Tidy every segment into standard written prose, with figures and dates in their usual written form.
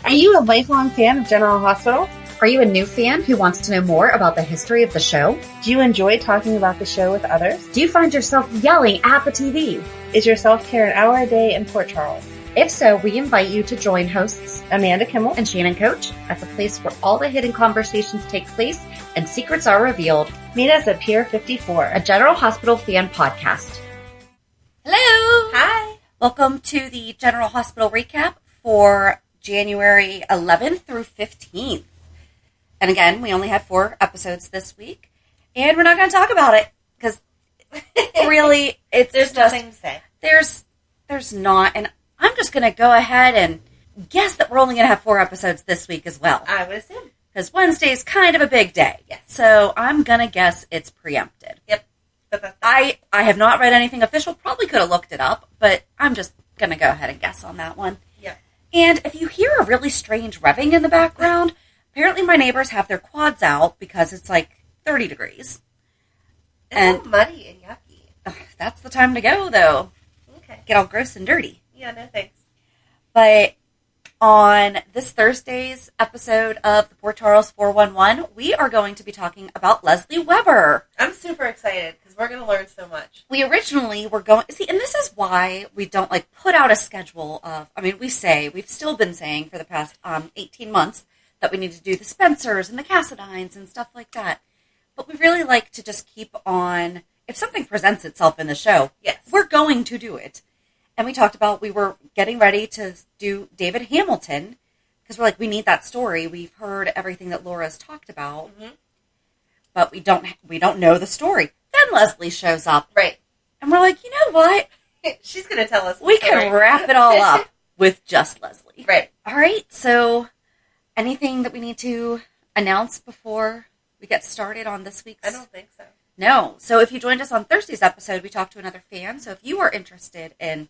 Are you a lifelong fan of General Hospital? Are you a new fan who wants to know more about the history of the show? Do you enjoy talking about the show with others? Do you find yourself yelling at the TV? Is your self-care an hour a day in Port Charles? If so, we invite you to join hosts Amanda Kimmel and Shannon Coach at the place where all the hidden conversations take place and secrets are revealed. Meet us at Pier 54, a General Hospital fan podcast. Hello! Hi! Welcome to the General Hospital recap for January 11th through 15th. And again, we only had 4 episodes this week, and we're not going to talk about it, because really, there's just nothing to say. There's not, and I'm just going to go ahead and guess that we're only going to have 4 episodes this week as well. I would assume. Because Wednesday's kind of a big day. Yes. So I'm going to guess it's preempted. Yep. I have not read anything official, probably could have looked it up, but I'm just going to go ahead and guess on that one. Yeah. And if you hear a really strange revving in the background, apparently my neighbors have their quads out because it's like 30 degrees. It's so muddy and yucky. That's the time to go, though. Okay. Get all gross and dirty. Yeah, no thanks. But on this Thursday's episode of the Port Charles 411, we are going to be talking about Leslie Weber. I'm super excited because we're going to learn so much. We originally were going... See, and this is why we don't, put out a schedule of... we've still been saying for the past 18 months that we need to do the Spencers and the Cassidines and stuff like that. But we really like to just keep on... If something presents itself in the show, yes, we're going to do it. And we talked about we were getting ready to do David Hamilton because we're like, we need that story. We've heard everything that Laura's talked about, but we don't know the story. Then Leslie shows up, right? And we're like, you know what? She's going to tell us. We can wrap it all up with just Leslie, right? All right. So, anything that we need to announce before we get started on this week's? I don't think so. No. So if you joined us on Thursday's episode, we talked to another fan. So if you are interested in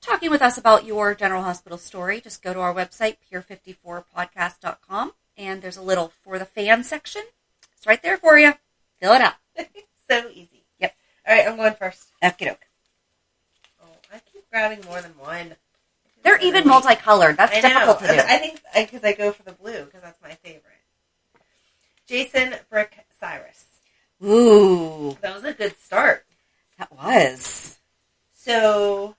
talking with us about your General Hospital story, just go to our website, pier54podcast.com, and there's a little For the Fan section. It's right there for you. Fill it out. So easy. Yep. All right, I'm going first. Okey-doke. Oh, I keep grabbing more than one. They're even multicolored. That's difficult to do. I think because I go for the blue, because that's my favorite. Jason Brick Cyrus. Ooh. That was a good start. That was. So...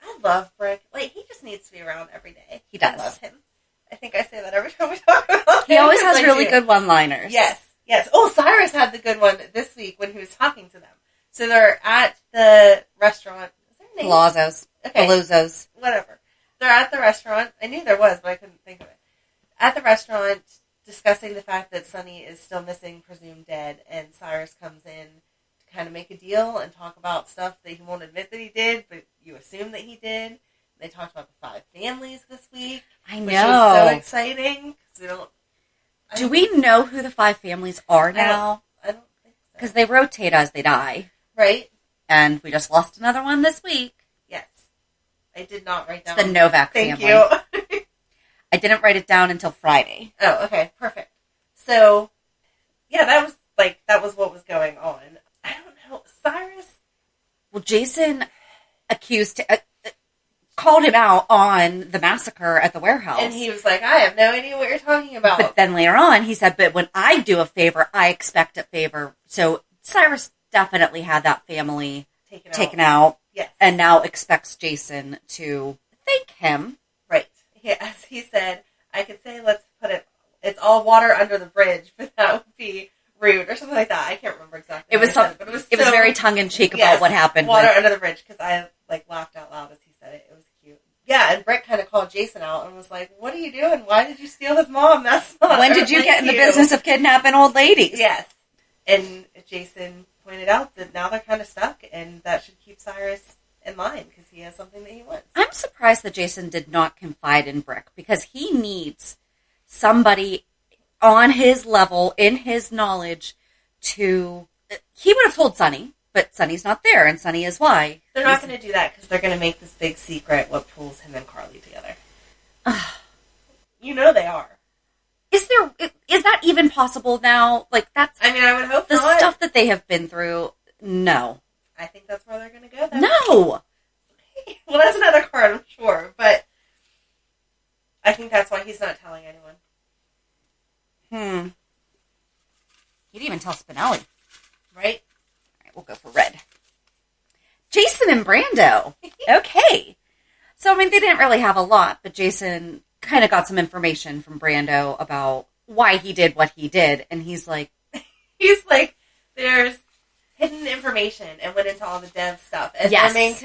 I love Brick. He just needs to be around every day. He does. I love him. I think I say that every time we talk about him. He always has really good one-liners. Yes. Oh, Cyrus had the good one this week when he was talking to them. So they're at the restaurant. Is there a name? Palazzo's. Okay. Palazzo's. Whatever. They're at the restaurant. I knew there was, but I couldn't think of it. At the restaurant, discussing the fact that Sonny is still missing, presumed dead, and Cyrus comes in to kind of make a deal and talk about stuff that he won't admit that he did, but you assume that he did. They talked about the 5 families this week. I know. Which was so exciting. Do we know who the 5 families are now? I don't think so. Because they rotate as they die. Right. And we just lost another one this week. Yes. I did not write down. It's the Novak family. Thank you. I didn't write it down until Friday. Oh, okay. Perfect. So, yeah, that was what was going on. I don't know. Cyrus? Well, Jason called him out on the massacre at the warehouse. And he was like, I have no idea what you're talking about. But then later on, he said, but when I do a favor, I expect a favor. So Cyrus definitely had that family taken out. Yes. And now expects Jason to thank him. Right. As he said, I could say, let's put it's all water under the bridge, but that would be rude or something like that. I can't remember exactly. It was very tongue-in-cheek about what happened. Water under the bridge, because I laughed out loud as he said it. It was cute. Yeah, and Brick kind of called Jason out and was like, what are you doing? Why did you steal his mom? That's not When did you get in the business of kidnapping old ladies? Yes. And Jason pointed out that now they're kind of stuck, and that should keep Cyrus in line, because he has something that he wants. I'm surprised that Jason did not confide in Brick, because he needs somebody on his level, in his knowledge, to... He would have told Sonny, but Sonny's not there, and Sonny is why. They're not going to do that, because they're going to make this big secret what pulls him and Carly together. You know they are. Is that even possible now? That's... I mean, I would hope the not. stuff that they have been through, no. I think that's where they're going to go, though. No! Well, that's another card, I'm sure, but I think that's why he's not telling and tell Spinelli. Right? All right, we'll go for red. Jason and Brando. Okay. So, I mean, they didn't really have a lot, but Jason kind of got some information from Brando about why he did what he did. And he's like, there's hidden information, and went into all the dev stuff. And yes, their main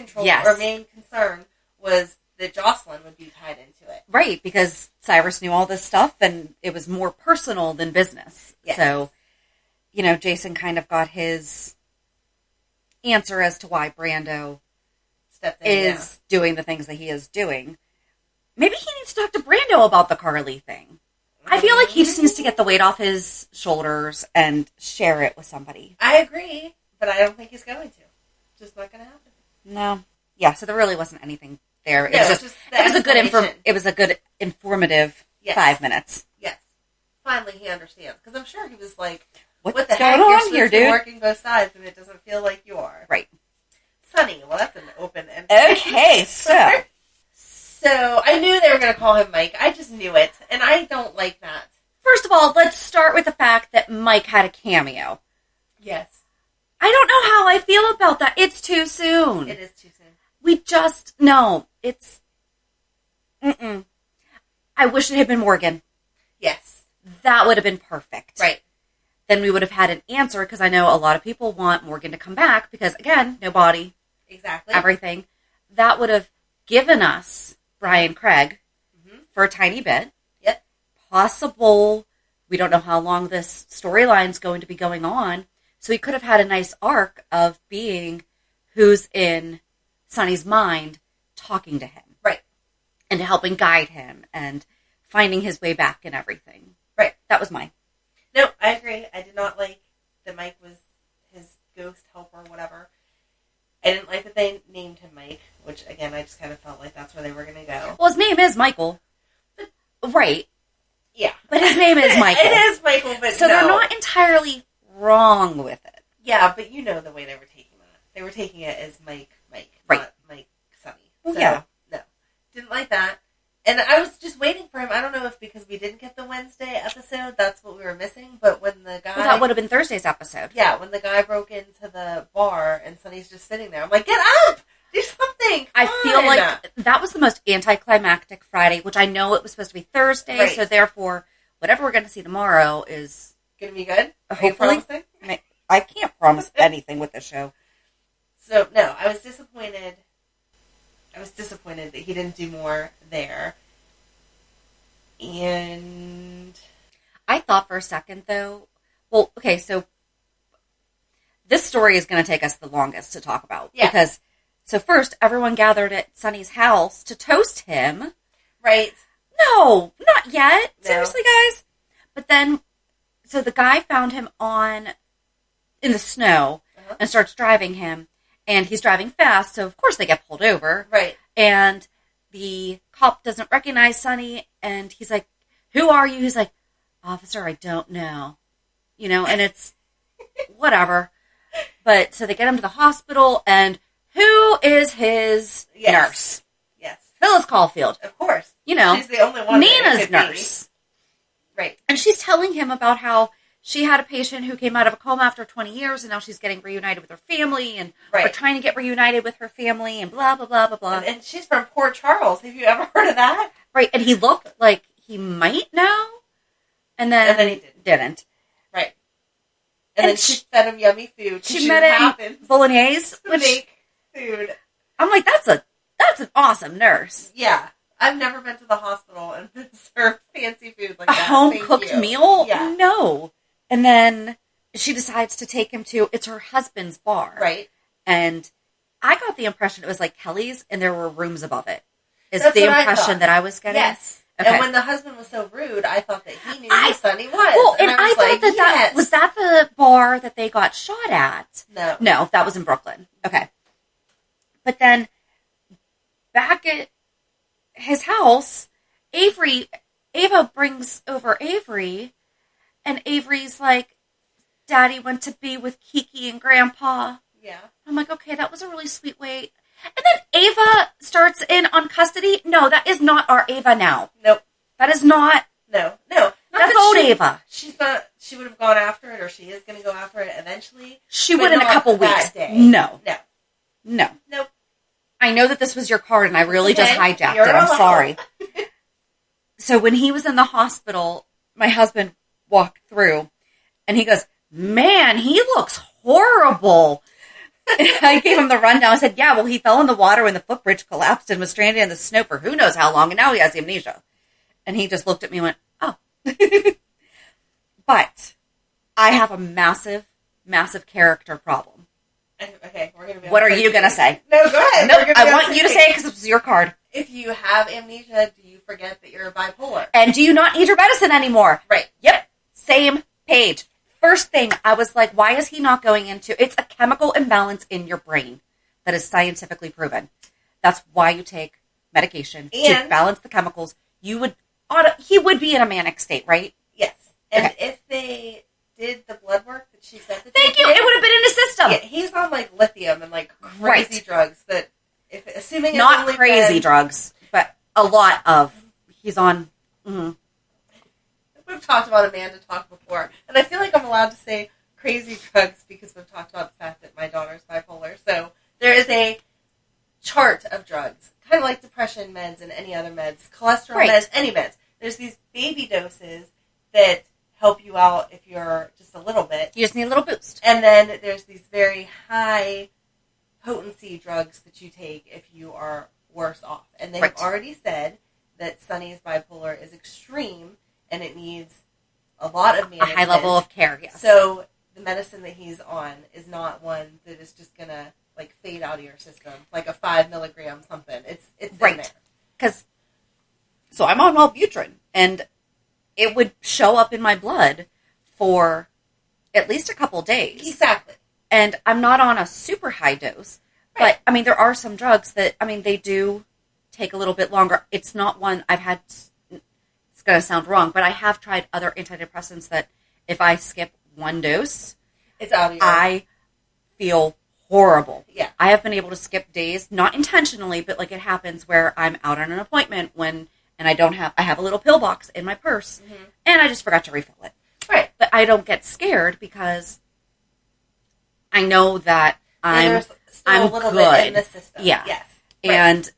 main concern was that Jocelyn would be tied into it. Right, because Cyrus knew all this stuff, and it was more personal than business. Yes. So, Jason kind of got his answer as to why Brando is doing the things that he is doing. Maybe he needs to talk to Brando about the Carly thing. I feel like he just needs to get the weight off his shoulders and share it with somebody. I agree, but I don't think he's going to. Just not going to happen. No. Yeah, so there really wasn't anything there. It was a good informative 5 minutes. Yes. Finally he understands. Because I'm sure he was like, What's what the going heck? on You're here, dude? working both sides, and it doesn't feel like you are. Right. Sunny. Well, that's an open end. Okay, so. So, I knew they were going to call him Mike. I just knew it. And I don't like that. First of all, let's start with the fact that Mike had a cameo. Yes. I don't know how I feel about that. It's too soon. It is too soon. I wish it had been Morgan. Yes. That would have been perfect. Right. Then we would have had an answer, because I know a lot of people want Morgan to come back, because, again, no body. Exactly. Everything. That would have given us Brian Craig for a tiny bit. Yep. Possible. We don't know how long this storyline's going to be going on. So he could have had a nice arc of being who's in Sonny's mind talking to him. Right. And helping guide him and finding his way back and everything. Right. That was mine. No, I agree. I did not like that Mike was his ghost helper or whatever. I didn't like that they named him Mike, which, again, I just kind of felt like that's where they were going to go. Well, his name is Michael. Right. Yeah. But his name is Michael. It is Michael, but so they're not entirely wrong with it. Yeah, but you know the way they were taking that. They were taking it as Mike, right. Not Mike Sonny. Well, yeah. No. Didn't like that. And I was just waiting for him. I don't know if because we didn't get the Wednesday episode, that's what we were missing. But when the guy... Well, that would have been Thursday's episode. Yeah, when the guy broke into the bar and Sonny's just sitting there. I'm like, get up! Do something! I feel like that was the most anticlimactic Friday, which I know it was supposed to be Thursday. Right. So therefore, whatever we're going to see tomorrow is... going to be good? Hopefully. I can't promise anything with this show. So, no, I was disappointed. That he didn't do more there. And I thought for a second, though, well, okay, so this story is going to take us the longest to talk about. Yeah. Because, so first, everyone gathered at Sonny's house to toast him. Right. No, not yet. No. Seriously, guys? But then, so the guy found him in the snow and starts driving him. And he's driving fast, so of course they get pulled over. Right. And the cop doesn't recognize Sonny, and he's like, who are you? He's like, officer, I don't know. And it's whatever. But so they get him to the hospital, and who is his nurse? Yes. Phyllis Caulfield. Of course. She's the only one. Nina's nurse. Right. And she's telling him about how she had a patient who came out of a coma after 20 years, and now she's getting reunited with her family, and we're trying to get reunited with her family, and blah, blah, blah, blah, blah. And she's from Port Charles. Have you ever heard of that? Right, and he looked like he might know, and then he didn't. Right. And then she fed him yummy food. She met him bolognese, which make food. I'm like, that's an awesome nurse. Yeah. I've never been to the hospital and been served fancy food like that. A home-cooked meal? Yeah. No. And then she decides to take him to, it's her husband's bar. Right. And I got the impression it was like Kelly's and there were rooms above it. That's the impression that I was getting? Yes. Okay. And when the husband was so rude, I thought that he knew who Sonny was. Well, and I thought that was that the bar that they got shot at? No. No, that was in Brooklyn. Okay. But then back at his house, Ava brings over Avery, and Avery's like, Daddy went to be with Kiki and Grandpa. Yeah. I'm like, okay, that was a really sweet way. And then Ava starts in on custody. No, that is not our Ava now. Nope. That is not. No. That's old Ava. She's not. She would have gone after it, or she is going to go after it eventually. She would in a couple weeks. No. Nope. I know that this was your card, and I really just hijacked You're it. I'm allowed. sorry. So when he was in the hospital, my husband walked through, and he goes, "Man, he looks horrible." And I gave him the rundown. I said, "Yeah, well, he fell in the water when the footbridge collapsed and was stranded in the snow for who knows how long, and now he has amnesia." And he just looked at me and went, "Oh." But I have a massive, massive character problem. Okay, we're going to be. What are you going to say? No, go ahead. No, I want you to say it because it's your card. If you have amnesia, do you forget that you're bipolar? And do you not need your medicine anymore? Right. Yep. Same page. First thing, I was like, why is he not going into... It's a chemical imbalance in your brain that is scientifically proven. That's why you take medication to balance the chemicals. He would be in a manic state, right? Yes. And if they did the blood work that she said that Thank you. It would have been in his system. Yeah, he's on like lithium and like crazy drugs that, assuming it's not only crazy drugs, but a lot of. He's on. Mm-hmm. We've talked about Amanda Talk before, and I feel like I'm allowed to say crazy drugs because we've talked about the fact that my daughter's bipolar. So there is a chart of drugs, kind of like depression meds and any other meds, cholesterol meds, any meds. There's these baby doses that help you out if you're just a little bit. You just need a little boost. And then there's these very high potency drugs that you take if you are worse off. And they've already said that Sonny's bipolar is extreme and it needs a lot of management. A high level of care, yes. So the medicine that he's on is not one that is just going to like fade out of your system, like a 5 milligram something. It's in there. So I'm on Wellbutrin, and it would show up in my blood for at least a couple days. Exactly. And I'm not on a super high dose. But, I mean, there are some drugs that, I mean, they do take a little bit longer. It's not one I've had, it's going to sound wrong, but I have tried other antidepressants that if I skip one dose, it's out of your I feel horrible. Yeah. I have been able to skip days, not intentionally, but like it happens where I'm out on an appointment and I have a little pill box in my purse, and I just forgot to refill it. Right. But I don't get scared because I know that I'm a little bit in the system. Yeah. Yes. Right. And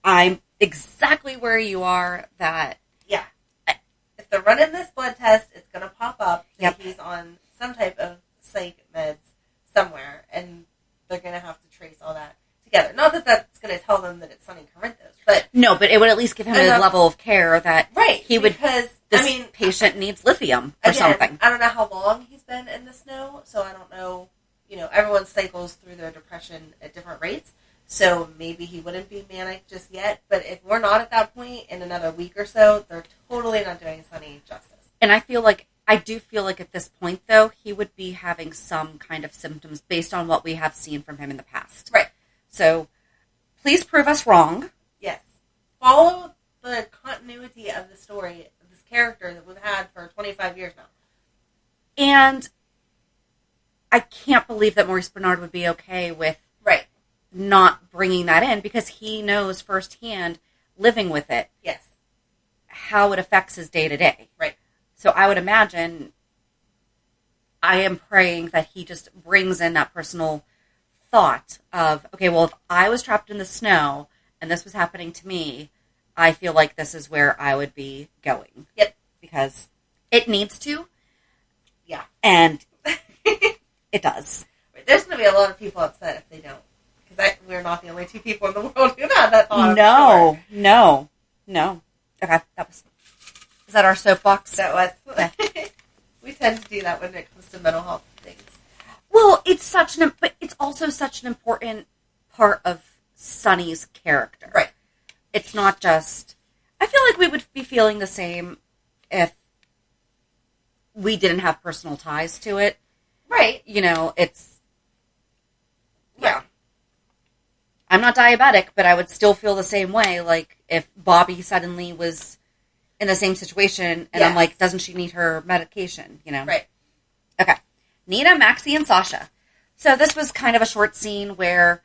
I'm exactly where you are that... Yeah. If they're running this blood test, it's going to pop up that he's on some type of psych meds somewhere, and they're going to have to trace all that together. Not that that's going to tell them that it's Sonny Corinthos, but... No, but it would at least give him a level of care that he would... Because, this patient needs lithium for something. I don't know how long he's been in the snow, so I don't know... You know, everyone cycles through their depression at different rates, so maybe he wouldn't be manic just yet. But if we're not at that point in another week or so, they're totally not doing Sonny justice. And I do feel like at this point, though, he would be having some kind of symptoms based on what we have seen from him in the past. Right. So, please prove us wrong. Yes. Follow the continuity of the story of this character that we've had for 25 years now. And I can't believe that Maurice Bernard would be okay with not bringing that in because he knows firsthand, living with it, how it affects his day-to-day. Right. So I would imagine, I am praying that he just brings in that personal thought of, okay, well, if I was trapped in the snow and this was happening to me, I feel like this is where I would be going. Yep. Because it needs to. Yeah. And... It does. There's going to be a lot of people upset if they don't. Because we're not the only two people in the world who have that thought. No. Okay, is that our soapbox? That was. Okay. We tend to do that when it comes to mental health things. Well, but it's also such an important part of Sonny's character. Right. It's not just, I feel like we would be feeling the same if we didn't have personal ties to it. Right. You know, it's... Yeah. I'm not diabetic, but I would still feel the same way. Like, if Bobby suddenly was in the same situation, and I'm like, doesn't she need her medication? You know? Right. Okay. Nina, Maxie, and Sasha. So this was kind of a short scene where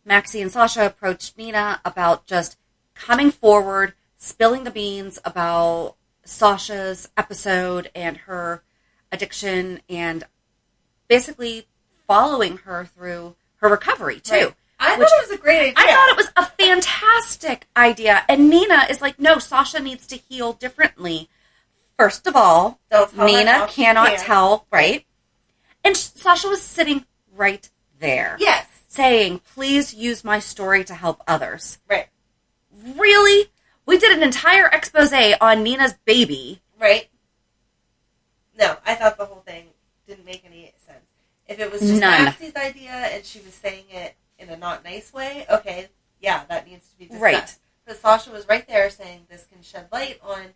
Maxie and Sasha approached Nina about just coming forward, spilling the beans about Sasha's episode and her addiction and basically following her through her recovery, too. Right. I thought it was a great idea. I thought it was a fantastic idea. And Nina is like, no, Sasha needs to heal differently. First of all, Nina cannot tell, right? And Sasha was sitting right there. Yes. Saying, please use my story to help others. Right. Really? We did an entire expose on Nina's baby. Right. No, I thought the whole thing didn't make any sense. If it was just Maxie's idea and she was saying it in a not nice way, okay, yeah, that needs to be discussed. Right. But Sasha was right there saying this can shed light on,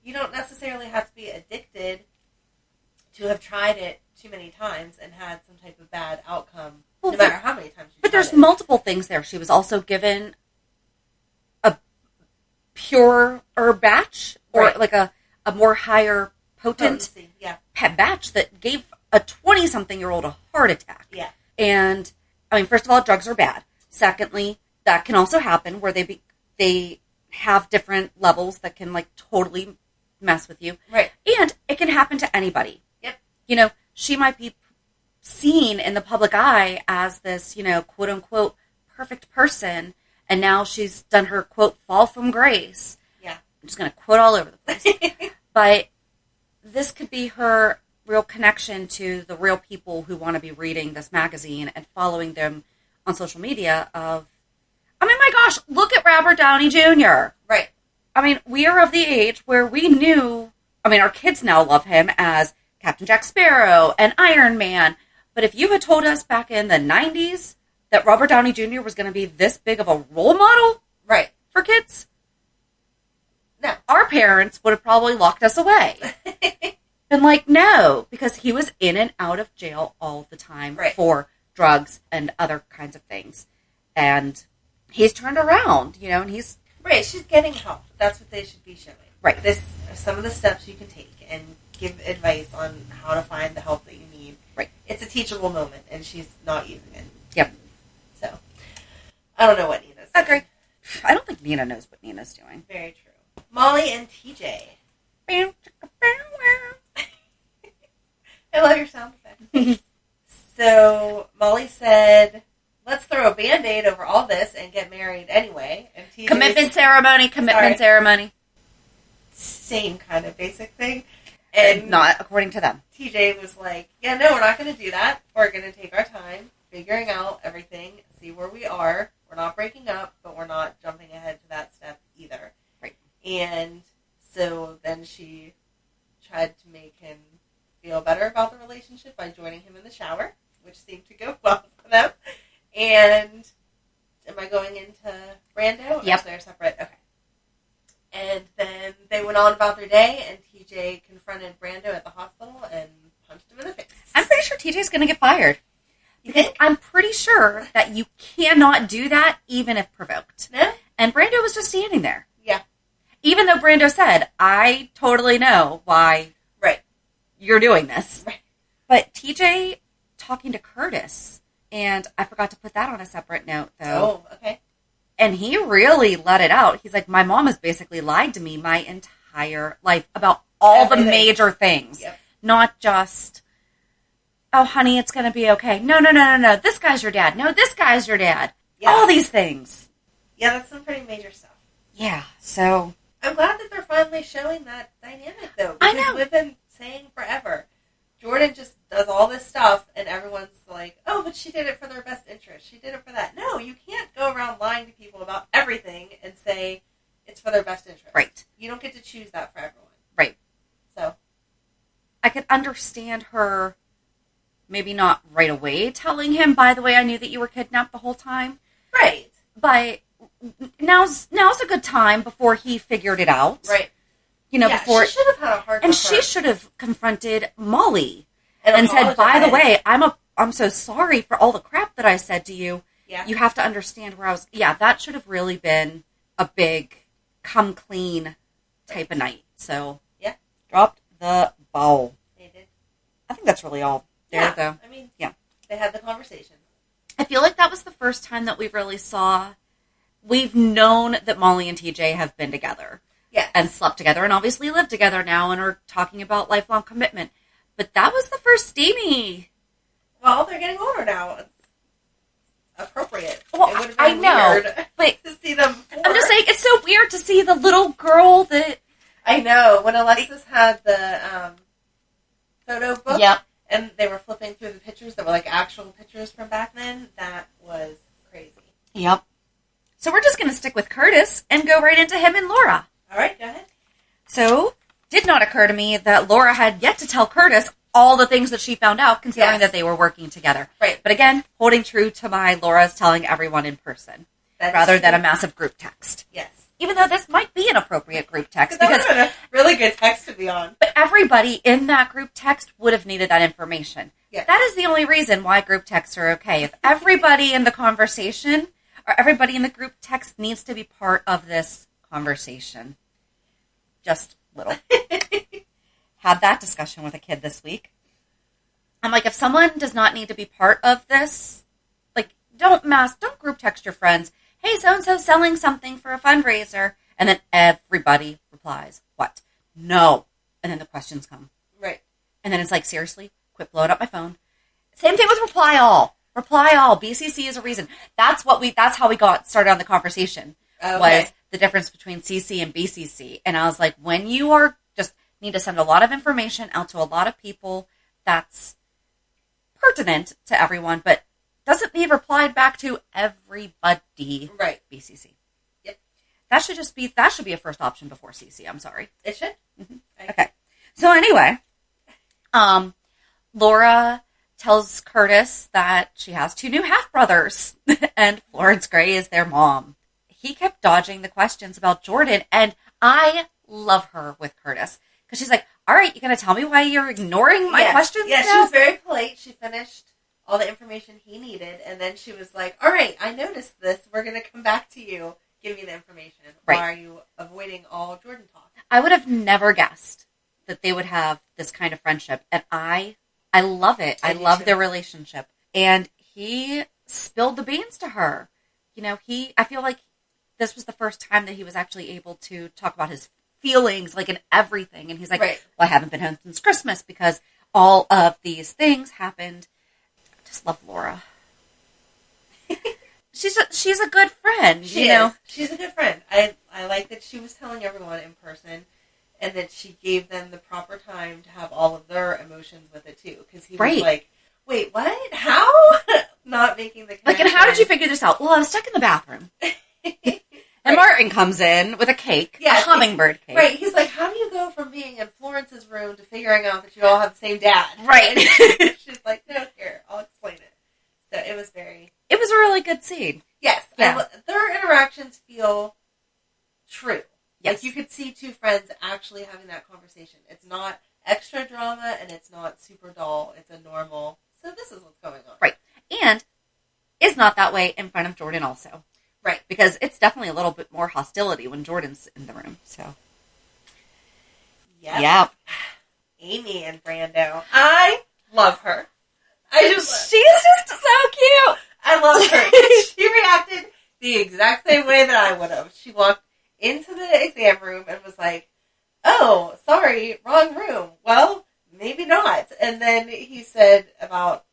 you don't necessarily have to be addicted to have tried it too many times and had some type of bad outcome, no matter how many times you tried it. But there's multiple things there. She was also given a purer batch, or like a more higher potent batch that gave a 20-something-year-old a heart attack. Yeah. And, I mean, first of all, drugs are bad. Secondly, that can also happen where they have different levels that can, like, totally mess with you. Right. And it can happen to anybody. Yep. You know, she might be seen in the public eye as this, you know, quote-unquote perfect person, and now she's done her, quote, fall from grace. Yeah. I'm just going to quote all over the place. But this could be her real connection to the real people who want to be reading this magazine and following them on social media of, I mean, my gosh, look at Robert Downey Jr. Right. I mean, we are of the age where we knew, I mean, our kids now love him as Captain Jack Sparrow and Iron Man. But if you had told us back in the 90s that Robert Downey Jr. was going to be this big of a role model right. for kids, no, our parents would have probably locked us away. Been like, no, because he was in and out of jail all the time for drugs and other kinds of things. And he's turned around, you know, and he's... Right, she's getting help. That's what they should be showing. Right. This are some of the steps you can take and give advice on how to find the help that you need. Right. It's a teachable moment, and she's not using it. Yep. So, I don't know what Nina's doing. Agree. I don't think Nina knows what Nina's doing. Very true. Molly and TJ. I love your sound effect. So, Molly said, let's throw a Band-Aid over all this and get married anyway. And TJ commitment ceremony. Same kind of basic thing. And not according to them. TJ was like, yeah, no, we're not going to do that. We're going to take our time figuring out everything, see where we are. We're not breaking up, but we're not jumping ahead to that step either. Right. And so then she tried to make him feel better about the relationship by joining him in the shower, which seemed to go well for them. And am I going into Brando? Yep. Or they're separate? Okay. And then they went on about their day, and TJ confronted Brando at the hospital and punched him in the face. I'm pretty sure TJ's going to get fired. Because I'm pretty sure that you cannot do that even if provoked. No? And Brando was just standing there. Yeah. Even though Brando said, I totally know why you're doing this. Right. But TJ talking to Curtis, and I forgot to put that on a separate note, though. Oh, okay. And he really let it out. He's like, my mom has basically lied to me my entire life about all the major things. Yep. Not just, oh, honey, it's going to be okay. No. This guy's your dad. No, this guy's your dad. Yeah. All these things. Yeah, that's some pretty major stuff. Yeah, so. I'm glad that they're finally showing that dynamic, though. I know. We've been saying forever. Jordan just does all this stuff, and everyone's like, oh, but she did it for their best interest. She did it for that. No, you can't go around lying to people about everything and say it's for their best interest. Right. You don't get to choose that for everyone. Right. So. I could understand her maybe not right away telling him, by the way, I knew that you were kidnapped the whole time. Right. But now's a good time before he figured it out. Right. You know, before she should have had a heart. And she should have confronted Molly and said, by the way, I'm so sorry for all the crap that I said to you. Yeah. You have to understand where I was. Yeah, that should have really been a big come clean type of night. So, yeah. Dropped the ball. They did. I think that's really all there, though. I mean, yeah. They had the conversation. I feel like that was the first time that we really saw, we've known that Molly and TJ have been together. Yes. And slept together and obviously live together now and are talking about lifelong commitment. But that was the first steamy. Well, they're getting older now. It's appropriate. Well, it would have I been know, weird but to see them before. I'm just saying, it's so weird to see the little girl that... I know. When Alexis had the photo book, Yep. and they were flipping through the pictures that were like actual pictures from back then, that was crazy. Yep. So we're just going to stick with Curtis and go right into him and Laura. All right, go ahead. So, did not occur to me that Laura had yet to tell Curtis all the things that she found out, considering that they were working together. Right. But again, holding true to my Laura's telling everyone in person, rather than a massive group text. Yes. Even though this might be an appropriate group text. That would have been a really good text to be on. But everybody in that group text would have needed that information. Yes. That is the only reason why group texts are okay. If everybody in the conversation, or everybody in the group text needs to be part of this conversation. Just little. Had that discussion with a kid this week. I'm like, if someone does not need to be part of this, like, don't group text your friends, hey, so-and-so selling something for a fundraiser, and then everybody replies, what? No. And then the questions come. Right. And then it's like, seriously? Quit blowing up my phone. Same thing with reply all. Reply all. BCC is a reason. That's how we got started on the conversation. Okay. Was the difference between CC and BCC. And I was like, when you are just need to send a lot of information out to a lot of people, that's pertinent to everyone, but doesn't need replied back to everybody. Right. BCC. Yep. That should be a first option before CC. I'm sorry. It should. Mm-hmm. Okay. So anyway, Laura tells Curtis that she has 2 new half-brothers, and Florence Gray is their mom. He kept dodging the questions about Jordan, and I love her with Curtis. Because she's like, all right, you going to tell me why you're ignoring my questions Yeah, now? she was very polite. She finished all the information he needed, and then she was like, all right, I noticed this. We're going to come back to you. Give me the information. Right. Why are you avoiding all Jordan talk? I would have never guessed that they would have this kind of friendship, and I love it. I love their relationship. And he spilled the beans to her. You know, I feel like this was the first time that he was actually able to talk about his feelings, like, in everything. And he's like, right. Well, I haven't been home since Christmas because all of these things happened. I just love Laura. She's a good friend, She you know? is. She's a good friend. I like that she was telling everyone in person, and that she gave them the proper time to have all of their emotions with it, too. Because he was like, wait, what? How? Not making the connection. Like, and how did you figure this out? Well, I was stuck in the bathroom. And Martin comes in with a cake, a hummingbird cake. Right, he's like, how do you go from being in Florence's room to figuring out that you all have the same dad? Right. She's like, no, here, I'll explain it. So it was a really good scene. Yes. Yeah. Their interactions feel true. Yes. Like, you could see 2 friends actually having that conversation. It's not extra drama, and it's not super dull. It's a normal, so this is what's going on. Right. And is not that way in front of Jordan also. Right. Because it's definitely a little bit more hostility when Jordan's in the room. So. Yep. Yeah. Amy and Brando. I love her. She's just so cute. I love her. She reacted the exact same way that I would have. She walked into the exam room and was like, oh, sorry, wrong room. Well, maybe not. And then he said about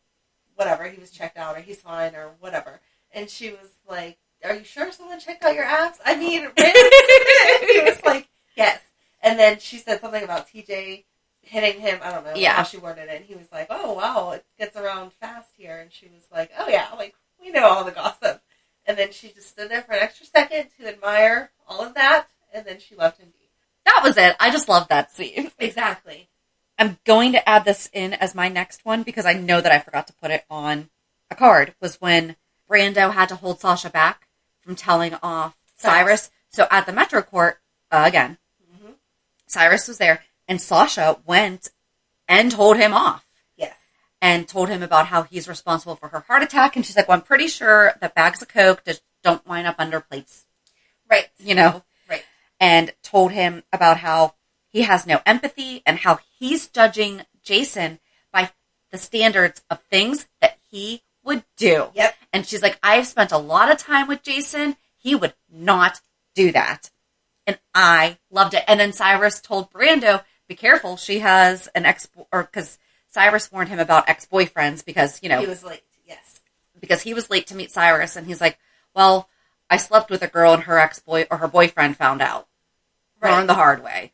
whatever, he was checked out or he's fine or whatever. And she was like, are you sure someone checked out your apps? I mean, he was like, yes. And then she said something about TJ hitting him. I don't know how she worded it. And he was like, oh, wow, it gets around fast here. And she was like, oh, yeah, like, we know all the gossip. And then she just stood there for an extra second to admire all of that. And then she left him be. That was it. I just love that scene. Exactly. I'm going to add this in as my next one because I know that I forgot to put it on a card, was when Brando had to hold Sasha back from telling off Cyrus. So at the Metro Court, again, Cyrus was there, and Sasha went and told him off. Yes. And told him about how he's responsible for her heart attack. And she's like, well, I'm pretty sure that bags of Coke just don't wind up under plates. Right. You know? Right. And told him about how he has no empathy and how he's judging Jason by the standards of things that he would do. Yep. And she's like, I've spent a lot of time with Jason. He would not do that. And I loved it. And then Cyrus told Brando, be careful, she has an because Cyrus warned him about ex-boyfriends because, He was late, yes. Because he was late to meet Cyrus. And he's like, well, I slept with a girl and her boyfriend found out. Right. Learned the hard way.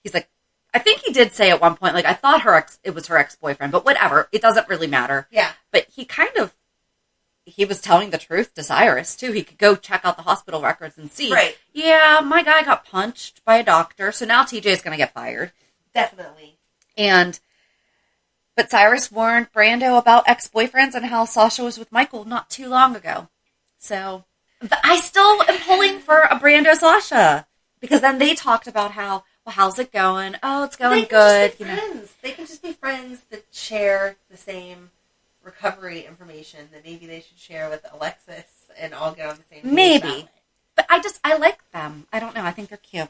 He's like, I think he did say at one point, like, I thought it was her ex-boyfriend, but whatever. It doesn't really matter. Yeah. But he was telling the truth to Cyrus, too. He could go check out the hospital records and see. Right. Yeah, my guy got punched by a doctor, so now TJ is going to get fired. Definitely. But Cyrus warned Brando about ex-boyfriends and how Sasha was with Michael not too long ago. So, but I still am pulling for a Brando Sasha. Because then they talked about how's it going? Oh, it's going good. They can just be friends. They can just be friends that share the same recovery information that maybe they should share with Alexis and all get on the same page. Maybe. But I like them. I don't know. I think they're cute.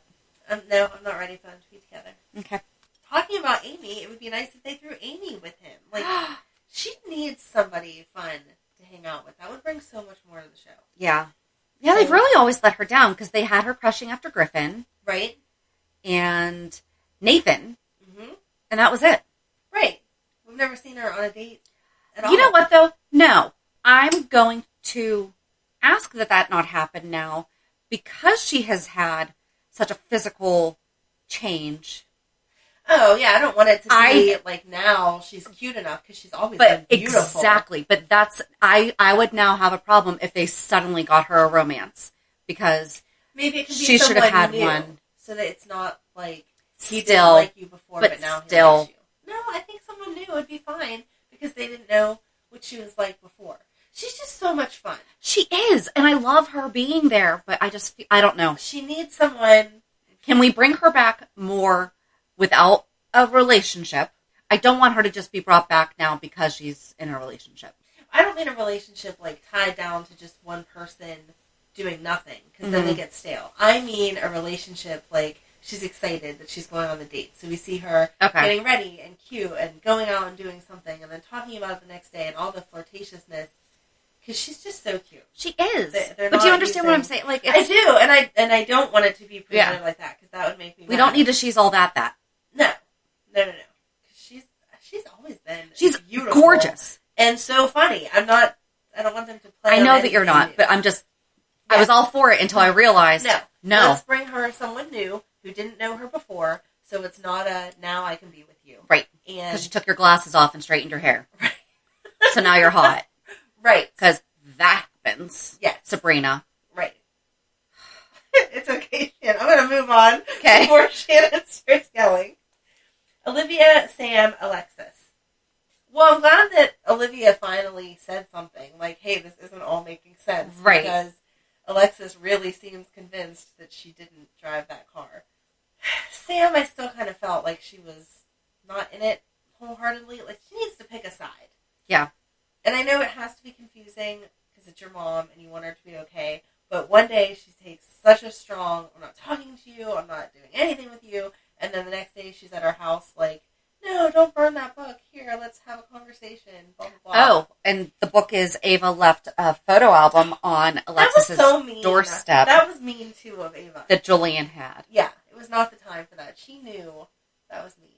No, I'm not ready for them to be together. Okay. Talking about Amy, it would be nice if they threw Amy with him. Like, she needs somebody fun to hang out with. That would bring so much more to the show. Yeah. Yeah, they've really always let her down because they had her crushing after Griffin. Right. And Nathan. Mm-hmm. And that was it. Right. We've never seen her on a date at all. You know what, though? No. I'm going to ask that not happen now because she has had such a physical change. Oh, yeah, I don't want it to be like now she's cute enough because she's always been beautiful. Exactly. But I would now have a problem if they suddenly got her a romance because maybe it could be she should have had new, one. So that it's not like he didn't like you before, but now he likes you. No, I think someone new would be fine because they didn't know what she was like before. She's just so much fun. She is, and I love her being there, but I don't know. She needs someone. Can we bring her back more without a relationship? I don't want her to just be brought back now because she's in a relationship. I don't mean a relationship like tied down to just one person doing nothing because then they get stale. I mean a relationship like she's excited that she's going on the date. So we see her getting ready and cute and going out and doing something and then talking about it the next day and all the flirtatiousness. Because she's just so cute. She is. But do you understand what I'm saying? Like I do, and I don't want it to be presented like that because that would make me mad. We don't need to. She's all that. No. She's always been. She's beautiful, gorgeous, and so funny. I don't want them to play. I know that you're not, but I'm just. I was all for it until I realized. No. Let's bring her someone new who didn't know her before, so it's not a now I can be with you. Right. Because you took your glasses off and straightened your hair. Right. So now you're hot. Right. Because that happens. Yes. Sabrina. Right. It's okay, Shannon. I'm going to move on before Shannon starts yelling. Olivia, Sam, Alexis. Well, I'm glad that Olivia finally said something like, hey, this isn't all making sense. Right. Because Alexis really seems convinced that she didn't drive that car. Sam, I still kind of felt like she was not in it wholeheartedly. Like, she needs to pick a side. Yeah. And I know it has to be confusing because it's your mom and you want her to be okay. But one day she takes such a strong, I'm not talking to you, I'm not doing anything with you. And then the next day she's at our house like, no, don't burn that book. Here, let's have a conversation. Blah, blah, blah. Oh, and the book is Ava left a photo album on Alexis's doorstep. That was mean, too, of Ava. That Julian had. Yeah, it was not the time for that. She knew that was mean.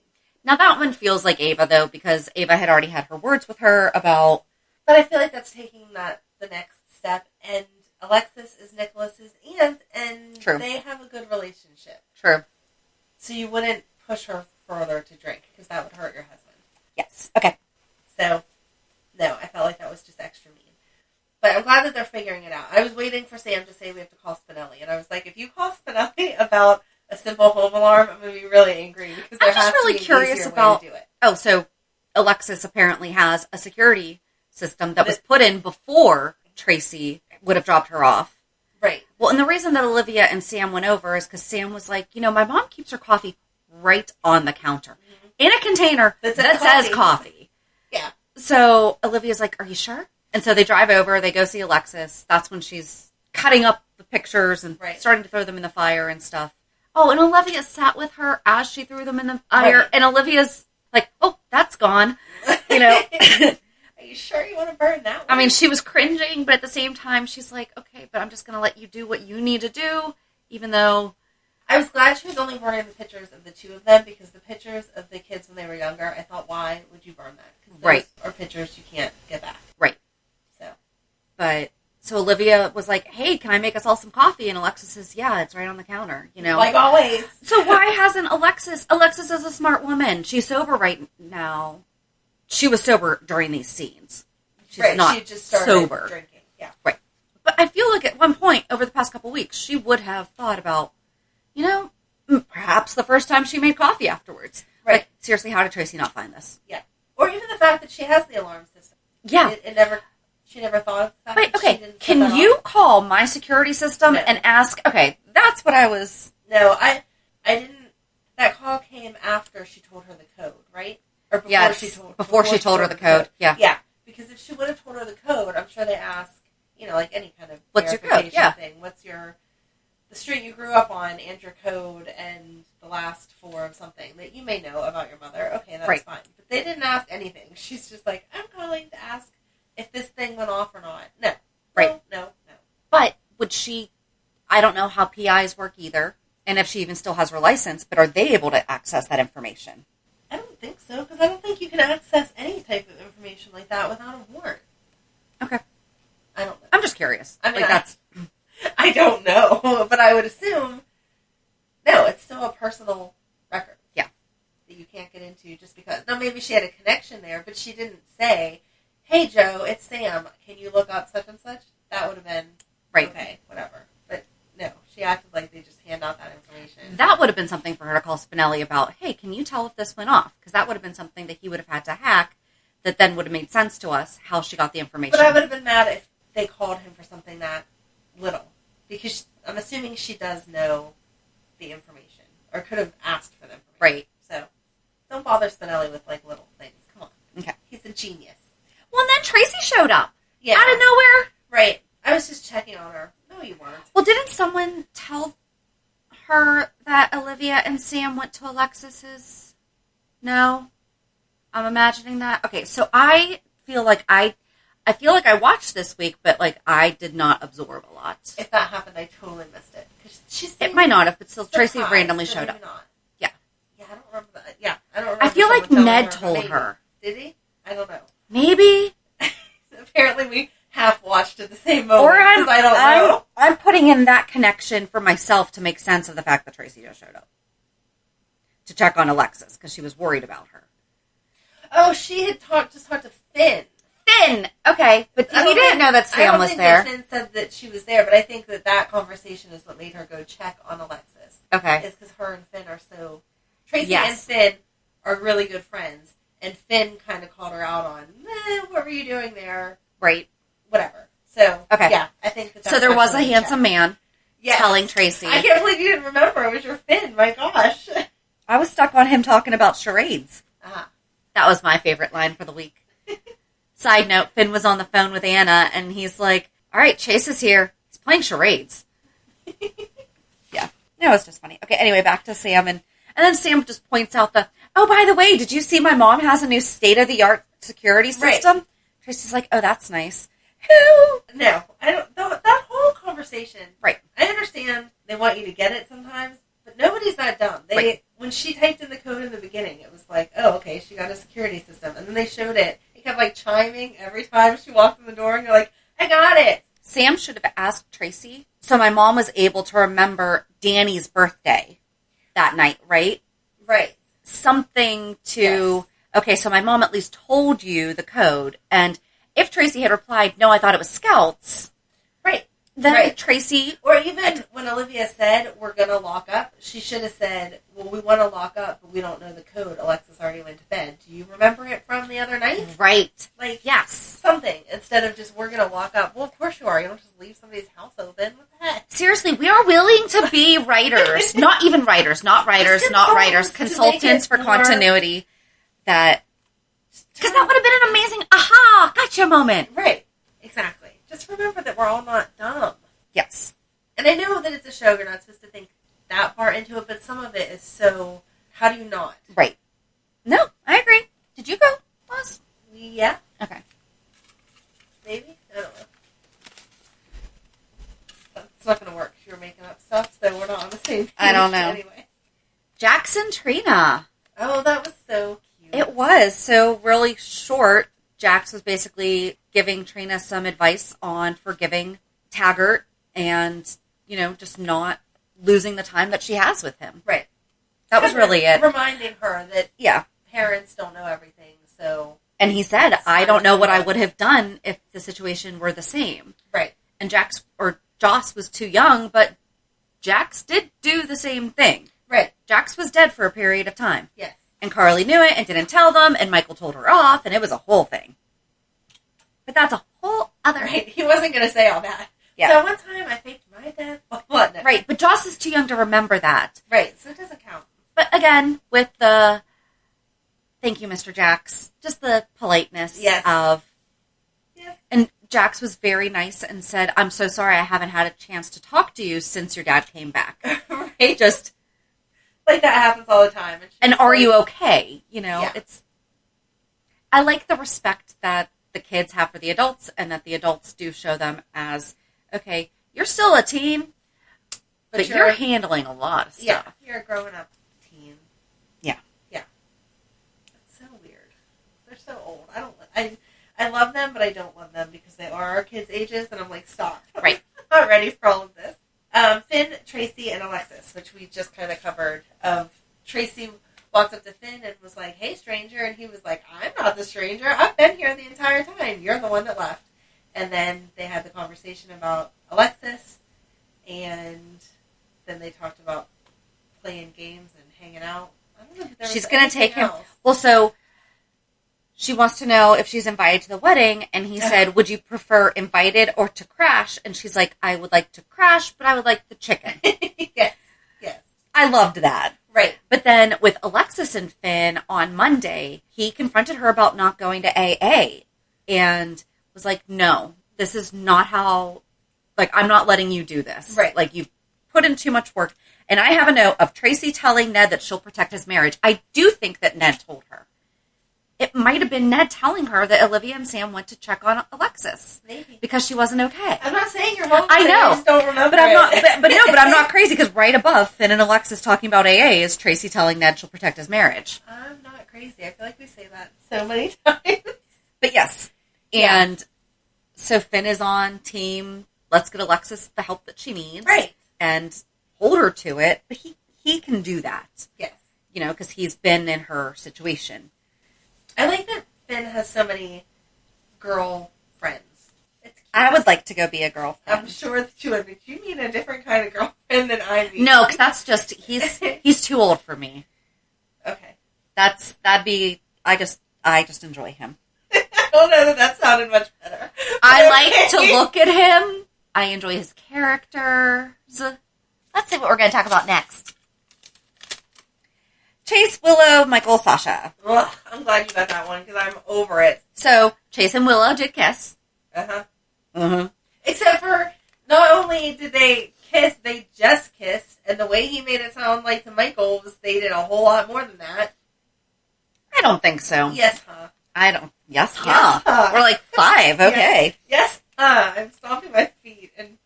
Now that one feels like Ava, though, because Ava had already had her words with her about... But I feel like that's taking that the next step, and Alexis is Nicholas's aunt, and True. They have a good relationship. True. So you wouldn't push her further to drink, because that would hurt your husband. Yes. Okay. So, no, I felt like that was just extra mean. But I'm glad that they're figuring it out. I was waiting for Sam to say we have to call Spinelli, and I was like, if you call Spinelli about a simple home alarm, I'm going to be really angry, because there has to be an easier way to do it. Oh, so Alexis apparently has a security system that was put in before Tracy would have dropped her off. Right. Well, and the reason that Olivia and Sam went over is because Sam was like, my mom keeps her coffee right on the counter in a container that says coffee. Yeah. So Olivia's like, are you sure? And so they drive over, they go see Alexis. That's when she's cutting up the pictures and starting to throw them in the fire and stuff. Oh, and Olivia sat with her as she threw them in the fire. Right. And Olivia's like, oh, that's gone. Are you sure you want to burn that one? I mean, she was cringing, but at the same time, she's like, okay, but I'm just going to let you do what you need to do, even though... I was glad she was only burning the pictures of the two of them, because the pictures of the kids when they were younger, I thought, why would you burn that? Because those are pictures you can't get back. Right. So Olivia was like, hey, can I make us all some coffee? And Alexis says, yeah, it's right on the counter, you know. Like always. So why hasn't Alexis is a smart woman. She's sober right now. She was sober during these scenes. She's not she just started sober. Drinking. Yeah. Right. But I feel like at one point over the past couple weeks, she would have thought about, you know, perhaps the first time she made coffee afterwards. Right. Like, seriously, how did Tracy not find this? Yeah. Or even the fact that she has the alarm system. Yeah. She never thought of the fact Wait, that okay. she didn't Can you call my security system and ask, okay, that's what I was... No, I didn't... That call came after she told her the code, right? Or before she told her the code. Yeah. Yeah. Because if she would have told her the code, I'm sure they ask, you know, like any kind of what's your code? Yeah. thing. What's the street you grew up on and your code and the last four of something that you may know about your mother. Okay, that's fine. But they didn't ask anything. She's just like, I'm calling to ask if this thing went off or not. No. Right. No. But would she... I don't know how PIs work either, and if she even still has her license, but are they able to access that information? I don't think so, because I don't think you can access any type of information like that without a warrant. Okay. I don't know. I'm just curious. I mean, I don't know, but I would assume, no, it's still a personal record. Yeah. That you can't get into just because. Now, maybe she had a connection there, but she didn't say, hey, Joe, it's Sam. Can you look up such and such? That would have been, okay, whatever. But no, she acted like they just hand out that information. That would have been something for her to call Spinelli about, hey, can you tell if this went off? Because that would have been something that he would have had to hack that then would have made sense to us, how she got the information. But I would have been mad if they called him for something that little. Because I'm assuming she does know the information. Or could have asked for the information. Right. So, don't bother Spinelli with, like, little things. Come on. Okay. He's a genius. Well, and then Tracy showed up. Yeah. Out of nowhere. Right. I was just checking on her. No, you weren't. Well, didn't someone tell her that Olivia and Sam went to Alexis's? No? I'm imagining that. Okay, so I feel like I watched this week, but like I did not absorb a lot. If that happened, I totally missed it. It might not have, but still, Tracy randomly showed up. Not. Yeah. Yeah, I don't remember that. Yeah, I don't remember. I feel like Ned told her. Did he? I don't know. Maybe. Apparently, we half watched at the same moment. Or I don't know. I'm putting in that connection for myself to make sense of the fact that Tracy just showed up to check on Alexis because she was worried about her. Oh, she had just talked to Finn. Okay, but you didn't know that Sam was there. Finn said that she was there, but I think that conversation is what made her go check on Alexis. Okay. It's because her and Finn are so... Tracy and Finn are really good friends, and Finn kind of called her out on, what were you doing there? Right. Whatever. So, okay. Yeah, I think that's so there was a handsome man telling Tracy. I can't believe you didn't remember. It was your Finn. My gosh. I was stuck on him talking about charades. Uh-huh. That was my favorite line for the week. Side note, Finn was on the phone with Anna, and he's like, all right, Chase is here. He's playing charades. Yeah. That was just funny. Okay, anyway, back to Sam. And then Sam just points out oh, by the way, did you see my mom has a new state-of-the-art security system? Right. Tracy's like, oh, that's nice. Who? No, I don't. That whole conversation. Right. I understand they want you to get it sometimes, but nobody's that dumb. When she typed in the code in the beginning, it was like, oh, okay, she got a security system, and then they showed it. It kept like chiming every time she walked in the door, and you're like, I got it. Sam should have asked Tracy. So my mom was able to remember Danny's birthday that night, right? Right. Something to. Yes. Okay, so my mom at least told you the code, and if Tracy had replied, no, I thought it was Scouts. Right. Then Tracy... Or even when Olivia said, we're going to lock up, she should have said, well, we want to lock up, but we don't know the code. Alexis already went to bed. Do you remember it from the other night? Right. Like, yes. Something. Instead of just, we're going to lock up. Well, of course you are. You don't just leave somebody's house open. What the heck? Seriously, we are willing to be writers. Not even writers. Not writers. Consultants for continuity. Because that would have been an amazing aha, gotcha moment. Right. Exactly. Just remember that we're all not dumb. Yes. And I know that it's a show, you're not supposed to think that far into it, but some of it is so, how do you not? Right. No, I agree. Did you go, Liz? Yeah. Okay. Maybe? I don't know. It's not going to work. You were making up stuff, so we're not on the same page. I don't know. Anyway. Jackson Trina. Oh, that was so cute. It was. So really short, Jax was basically giving Trina some advice on forgiving Taggart and, just not losing the time that she has with him. Right. That was really it. Reminding her that yeah, parents don't know everything, so... And he said, I don't know what I would have done if the situation were the same. Right. And Joss was too young, but Jax did do the same thing. Right. Jax was dead for a period of time. Yes. And Carly knew it and didn't tell them, and Michael told her off, and it was a whole thing. But that's a whole other... Right. He wasn't going to say all that. Yeah. So one time I faked my death. What? No. Right, but Joss is too young to remember that. Right, so it doesn't count. But again, with the... Thank you, Mr. Jax. Just the politeness of... Yes. And Jax was very nice and said, I'm so sorry I haven't had a chance to talk to you since your dad came back. Right. Just... Like that happens all the time. And are you okay? Yeah. It's... I like the respect that the kids have for the adults and that the adults do show them as, okay, you're still a teen, but you're handling a lot of stuff. Yeah, you're a growing up teen. Yeah. Yeah. It's so weird. They're so old. I love them, but I don't love them because they are our kids' ages, and I'm like, stop. Right. I'm not ready for all of this. Finn, Tracy, and Alexis, which we just kind of covered. Tracy walked up to Finn and was like, hey, stranger. And he was like, I'm not the stranger. I've been here the entire time. You're the one that left. And then they had the conversation about Alexis. And then they talked about playing games and hanging out. I don't know if there was She's going to take him. else. Well, so she wants to know if she's invited to the wedding. And he said, would you prefer invited or to crash? And she's like, I would like to crash, but I would like the chicken. Yes. Yes. I loved that. Right. But then with Alexis and Finn on Monday, he confronted her about not going to AA and was like, no, this is not how, I'm not letting you do this. Right. You've put in too much work. And I have a note of Tracy telling Ned that she'll protect his marriage. I do think that Ned told her. It might have been Ned telling her that Olivia and Sam went to check on Alexis. Maybe. Because she wasn't okay. I'm not saying you're wrong. I know. I just don't remember But I'm not. it. But I'm not crazy because right above Finn and Alexis talking about AA is Tracy telling Ned she'll protect his marriage. I'm not crazy. I feel like we say that so many times. But yes, and so Finn is on team. Let's get Alexis the help that she needs, Right? And hold her to it. But he can do that. Yes. Because he's been in her situation. I like that Finn has so many girl friends. It's cute. I would like to go be a girlfriend. I'm sure that you would, but you mean a different kind of girlfriend than I mean. No, because that's just he's too old for me. Okay. That'd be I just enjoy him. I don't know that sounded much better. I like to look at him. I enjoy his characters. Let's see what we're going to talk about next. Chase, Willow, Michael, Sasha. Ugh, I'm glad you got that one because I'm over it. So, Chase and Willow did kiss. Uh-huh. Mm-hmm. Except for, not only did they kiss, they just kissed. And the way he made it sound like to Michael was they did a whole lot more than that. I don't think so. Yes, huh? I don't. Yes, huh? Yes, huh? We're like 5. Okay. Yes, huh? I'm stomping my feet, and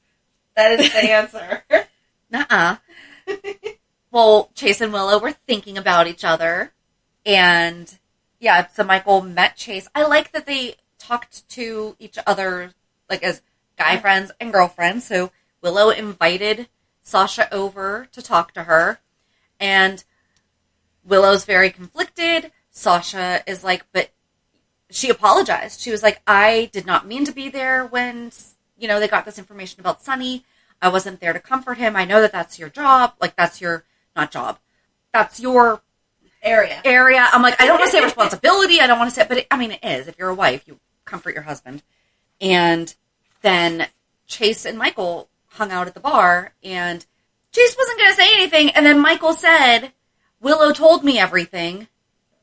that is the answer. Nuh-uh. Well, Chase and Willow were thinking about each other. And, yeah, so Michael met Chase. I like that they talked to each other, as guy friends and girlfriends. So Willow invited Sasha over to talk to her. And Willow's very conflicted. Sasha is like, but she apologized. She was like, I did not mean to be there when, they got this information about Sonny. I wasn't there to comfort him. I know that that's your job. That's your, not job. That's your area. I'm like, I don't want to say responsibility. I don't want to say, but it is. If you're a wife, you comfort your husband. And then Chase and Michael hung out at the bar, and Chase wasn't going to say anything. And then Michael said, Willow told me everything.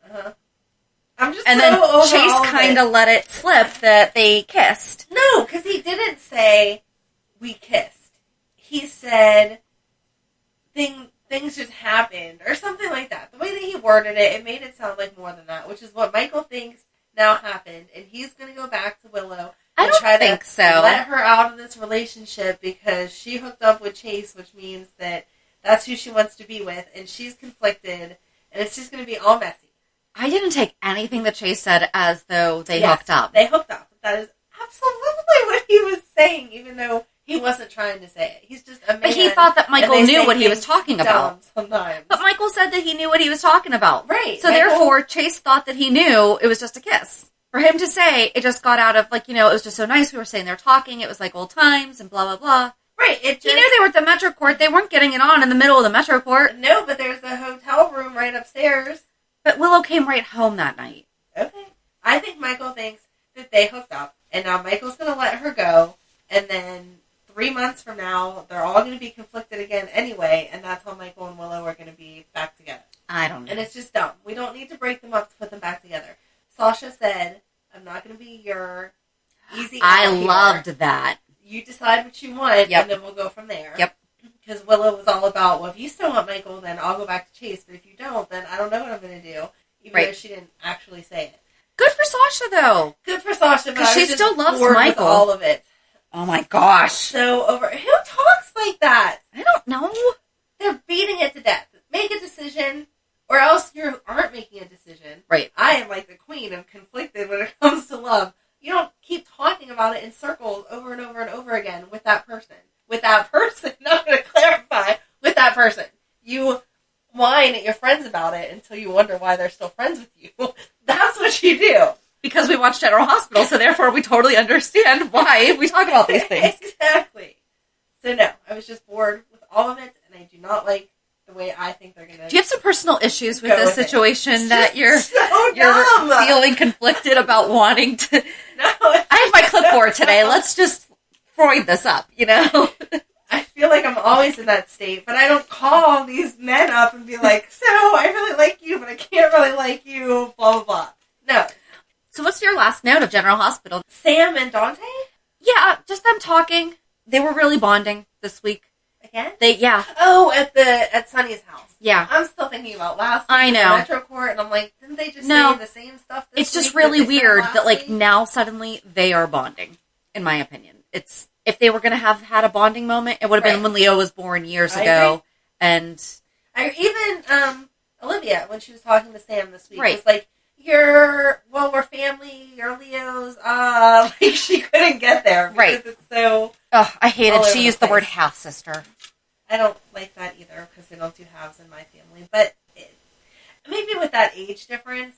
Uh-huh. I'm just and so then over Chase all of kind of let it slip that they kissed. No, because he didn't say we kissed. He said things just happened or something like that. The way that he worded it, it made it sound like more than that, which is what Michael thinks now happened, and he's going to go back to Willow I and don't try think to so. let her out of this relationship because she hooked up with Chase, which means that that's who she wants to be with, and she's conflicted, and it's just going to be all messy. I didn't take anything that Chase said as though they hooked up. They hooked up. That is absolutely what he was saying, even though he wasn't trying to say it. He's just a man. But he thought that Michael knew what he was talking about. Sometimes. But Michael said that he knew what he was talking about. Right. So therefore, Chase thought that he knew it was just a kiss. For him to say, it just got out of, like, it was just so nice. We were sitting there talking. It was like old times and blah, blah, blah. Right. He knew they were at the Metro Court. They weren't getting it on in the middle of the Metro Court. No, but there's a hotel room right upstairs. But Willow came right home that night. Okay. I think Michael thinks that they hooked up, and now Michael's going to let her go, and then 3 months from now, they're all going to be conflicted again anyway, and that's how Michael and Willow are going to be back together. I don't know. And it's just dumb. We don't need to break them up to put them back together. Sasha said, I'm not going to be your easy I loved that. You decide what you want, Yep. and then we'll go from there. Yep. Because Willow was all about, well, if you still want Michael, then I'll go back to Chase. But if you don't, then I don't know what I'm going to do. Even though she didn't actually say it. Good for Sasha, though. Good for Sasha, but she still loves Michael. With all of it. Oh my gosh. So who talks like that? I don't know. They're beating it to death. Make a decision, or else you aren't making a decision. Right. I am like the queen of conflicted when it comes to love. You don't keep talking about it in circles over and over and over again with that person. With that person. I'm going to clarify. With that person. You whine at your friends about it until you wonder why they're still friends with you. That's what you do. Because we watch General Hospital, so therefore we totally understand why we talk about these things. Exactly. So no, I was just bored with all of it, and I do not like the way I think they're going to... Do you have some personal issues with this situation that you're dumb. feeling conflicted about wanting to... No, I have my clipboard today. Let's just Freud this up, I feel like I'm always in that state, but I don't call these men up and be like, so, I really like you, but I can't really like you, blah, blah, blah. No. So what's your last note of General Hospital? Sam and Dante? Yeah, just them talking. They were really bonding this week. Again? Yeah. Oh, at Sunny's house. Yeah. I'm still thinking about last week. I know. Metro Court, and I'm like, didn't they just say the same stuff this It's just week really that they said weird last that, like, week? now suddenly they are bonding, in my opinion. It's, if they were going to have had a bonding moment, it would have been when Leo was born years ago. Agree. And even Olivia, when she was talking to Sam this week, Right. was like, we're family, you're Leo's, like, she couldn't get there. Because it's so... Oh, I hated she used the place. word half-sister. I don't like that either, because we don't do halves in my family. But maybe with that age difference.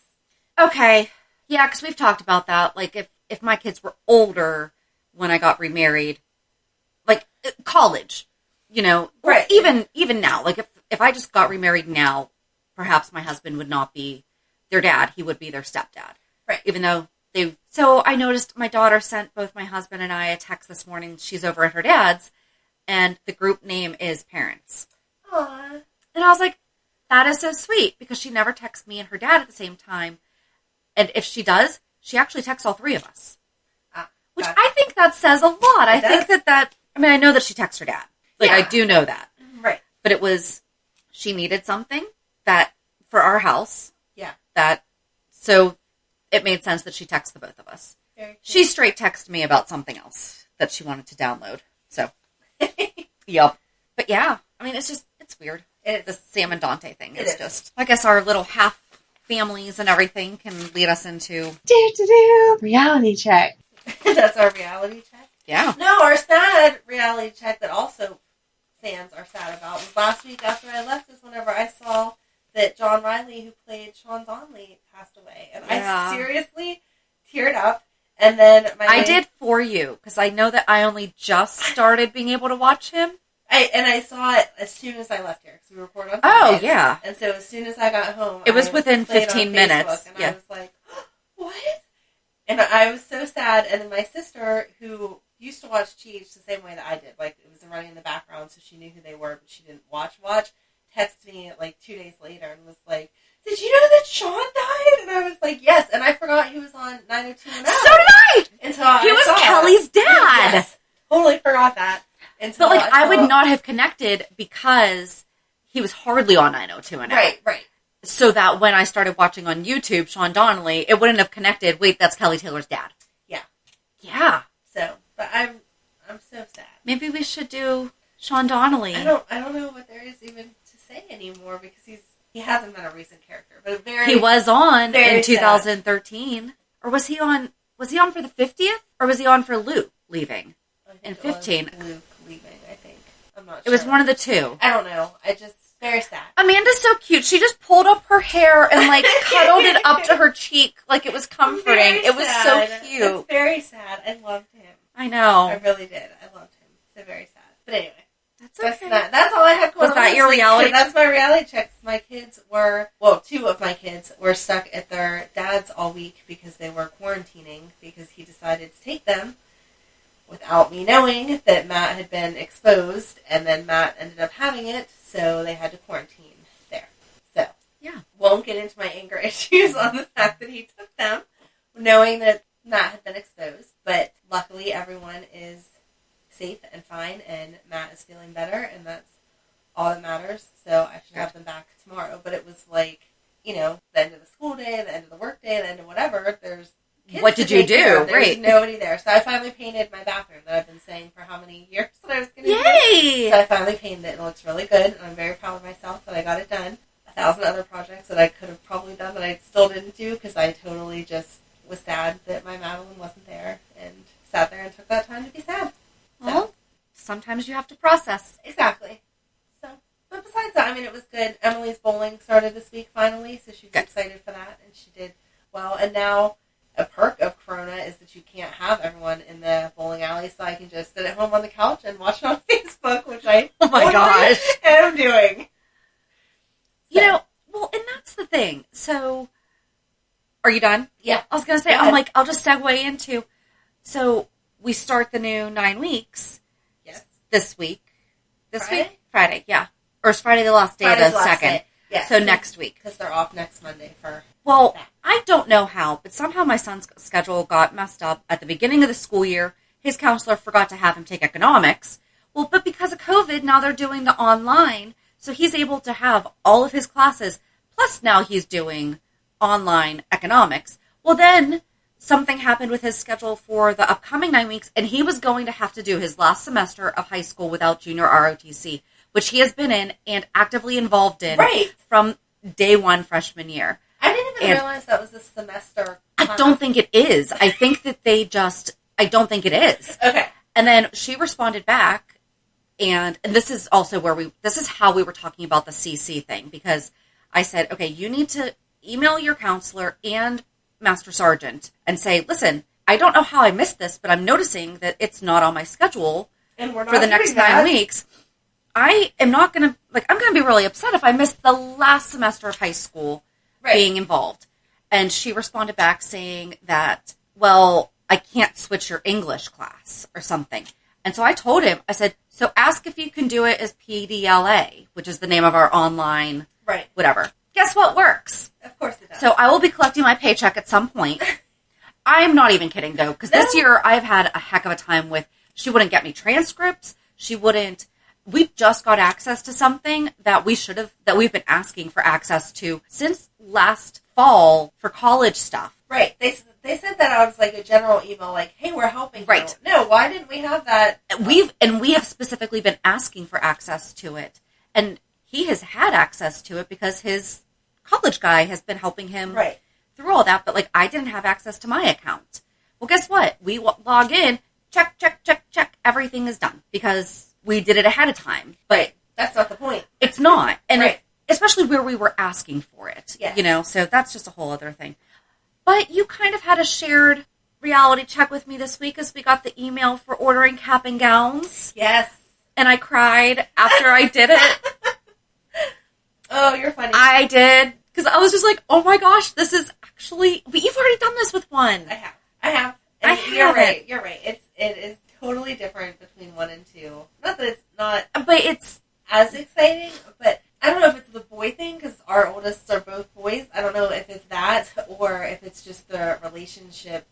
Okay. Yeah, because we've talked about that. Like, if my kids were older when I got remarried, like, college, Right. Even now, like, if I just got remarried now, perhaps my husband would not be their dad. He would be their stepdad. Right. Even though so I noticed my daughter sent both my husband and I a text this morning. She's over at her dad's, and the group name is Parents. Aww. And I was like, that is so sweet, because she never texts me and her dad at the same time. And if she does, she actually texts all three of us. Which I think that says a lot. I think that, I know that she texts her dad. Like, I do know that. Right. But it was, she needed something that, for our house. Yeah. So it made sense that she texted the both of us. Very cool. She straight texted me about something else that she wanted to download. So, yep. But yeah, it's weird. The Sam and Dante thing is just, I guess our little half families and everything can lead us into reality check. That's our reality check? Yeah. No, our sad reality check that also fans are sad about was last week after I left is whenever I saw that John Riley, who played Sean Donnelly, passed away. And I seriously teared up. And then I did for you, because I know that I only just started being able to watch him. I saw it as soon as I left here, because we record on Sundays. Oh, yeah. And so as soon as I got home, it was within 15 minutes. And I was like, what? And I was so sad. And then my sister, who used to watch Cheech the same way that I did, like, it was running in the background, so she knew who they were, but she didn't watch, texted me like 2 days later and was like, did you know that Sean died? And I was like, yes. And I forgot he was on 90210. So did I! Until I He was Kelly's dad. Yes. Totally forgot that. But, like, I would not have connected because he was hardly on 90210. Right. So that when I started watching on YouTube, Sean Donnelly, it wouldn't have connected, wait, that's Kelly Taylor's dad. Yeah. Yeah. So, but I'm so sad. Maybe we should do Sean Donnelly. I don't know what there is even to say anymore because he hasn't been a recent character, but he was on in sad. 2013, or was he on? Was he on for the 50th, or was he on for Luke leaving in 15? Luke leaving, I think. I'm not sure. It was one of the two. I don't know. Very sad. Amanda's so cute. She just pulled up her hair and like cuddled it up to her cheek like it was comforting. It was so cute. It's very sad. I loved him. I know. I really did. I loved him. So very sad. But anyway. That's okay. That's all I had going on. Was that your reality? That's my reality checks. My kids two of my kids were stuck at their dad's all week because they were quarantining because he decided to take them without me knowing that Matt had been exposed, and then Matt ended up having it, so they had to quarantine there. So, yeah. Won't get into my anger issues on the fact that he took them, knowing that Matt had been exposed, but luckily everyone is safe and fine, and Matt is feeling better, and that's all that matters, so I should have them back tomorrow. But it was like, the end of the school day, the end of the work day, the end of whatever, there's kids what did you do? There's nobody there. So I finally painted my bathroom that I've been saying for how many years that I was going to do. Yay! So I finally painted it, and it looks really good, and I'm very proud of myself that I got it done. 1,000 other projects that I could have probably done that I still didn't do because I totally just was sad that my Madeline wasn't there and sat there and took that time to be sad. Well, sometimes you have to process. Exactly. So, but besides that, it was good. Emily's bowling started this week finally, so she's excited for that, and she did well. And now a perk of Corona is that you can't have everyone in the bowling alley, so I can just sit at home on the couch and watch it on Facebook, which I am doing. So. And that's the thing. So, are you done? Yeah. I was going to say, I'll just segue into, so we start the new 9 weeks. Yes. This week. Friday? Week? Friday, yeah. Or is Friday the last day of the second? Yeah. So next week. Because they're off next Monday for Well, that. I don't know how, but somehow my son's schedule got messed up at the beginning of the school year. His counselor forgot to have him take economics. Well, but because of COVID, now they're doing the online, so he's able to have all of his classes. Plus now he's doing online economics. Well, then something happened with his schedule for the upcoming 9 weeks, and he was going to have to do his last semester of high school without junior ROTC, which he has been in and actively involved in from day one freshman year. I didn't even realize that was a semester class. I don't think it is. I think that I don't think it is. Okay. And then she responded back, and this is also this is how we were talking about the CC thing, because I said, okay, you need to email your counselor and Master Sergeant and say, listen, I don't know how I missed this, but I'm noticing that it's not on my schedule for the next 9 weeks. I am not going to, I'm going to be really upset if I miss the last semester of high school being involved. And she responded back saying that, well, I can't switch your English class or something. And so I told him, I said, so ask if you can do it as PDLA, which is the name of our online whatever. Guess what works? Of course it does. So I will be collecting my paycheck at some point. I'm not even kidding, though, because this year I've had a heck of a time with, she wouldn't get me transcripts. We just got access to something that we've been asking for access to since last fall for college stuff. Right. They said that I was like a general email, like, hey, we're helping you. No, why didn't we have that? We have specifically been asking for access to it. And he has had access to it because his college guy has been helping him through all that. But, I didn't have access to my account. Well, guess what? We log in, check, everything is done because we did it ahead of time. But that's not the point. It's not. And especially where we were asking for it. Yes. So that's just a whole other thing. But you kind of had a shared reality check with me this week as we got the email for ordering cap and gowns. Yes. And I cried after I did it. Oh, you're funny. I did. Because I was just like, oh my gosh, this is actually... But you've already done this with one. I have. And you're right. You're right. It is totally different between 1 and 2. Not that it's not... But it's... as exciting, but I don't know if it's the boy thing, because our oldest are both boys. I don't know if it's that, or if it's just the relationship,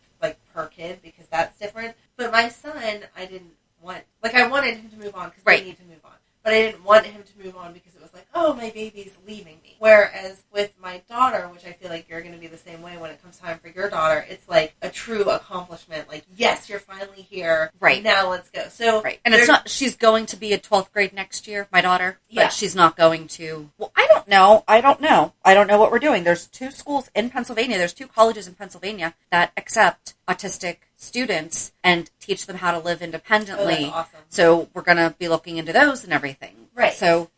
per kid, because that's different. But my son, I didn't want... I wanted him to move on, because they need to move on. But I didn't want him to move on, because it was like, oh, my baby's leaving me. Where as with my daughter, which I feel like you're going to be the same way when it comes time for your daughter, it's like a true accomplishment. Like, yes, you're finally here. Right. Now let's go. So, right. And it's not, she's going to be a 12th grade next year, my daughter, but she's not going to, well, I don't know. I don't know what we're doing. There's 2 schools in Pennsylvania. There's 2 colleges in Pennsylvania that accept autistic students and teach them how to live independently. Oh, that's awesome. So we're going to be looking into those and everything. Right. So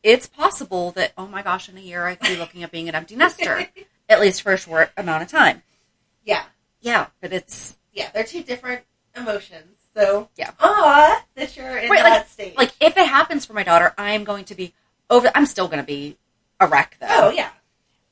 it's possible that, oh my gosh, in a year I could be looking at being an empty nester, at least for a short amount of time. Yeah. Yeah, but it's... Yeah, they're 2 different emotions. So, yeah. That you're in that stage. Like, if it happens for my daughter, I'm going to be I'm still going to be a wreck, though. Oh, yeah.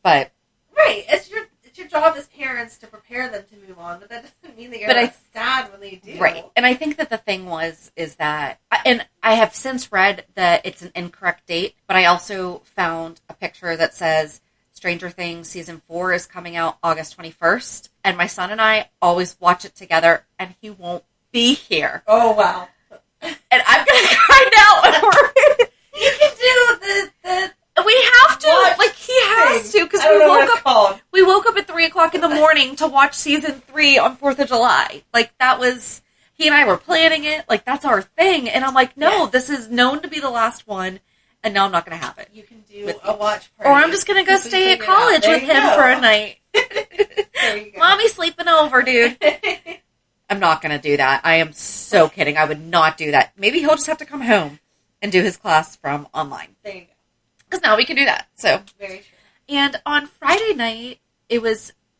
But... Right. It's your job as parents to prepare them to move on, but that doesn't mean that you're not sad when they do. Right. And I think that the thing is that, and I have since read that it's an incorrect date, but I also found a picture that says Stranger Things Season 4 is coming out August 21st, and my son and I always watch it together, and he won't be here. Oh, wow. And I'm going to cry now. You can do the we have to, like, he has to, because we woke up at 3 o'clock in the morning to watch Season 3 on 4th of July. Like, that was, he and I were planning it, like, that's our thing, and I'm like, no, this is known to be the last one, and now I'm not going to have it. You can do a watch party. Or I'm just going to go stay at college with him for a night. There you go. Mommy's sleeping over, dude. I'm not going to do that. I am so kidding. I would not do that. Maybe he'll just have to come home and do his class from online. There you go. Because now we can do that. So very true. And on Friday night,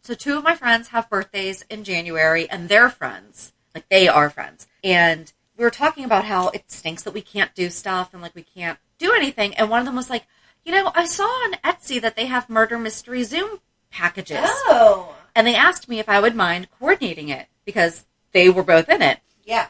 so 2 of my friends have birthdays in January, and they're friends. Like, they are friends. And we were talking about how it stinks that we can't do stuff and, like, we can't do anything. And one of them was like, I saw on Etsy that they have murder mystery Zoom packages. Oh. And they asked me if I would mind coordinating it because they were both in it. Yeah.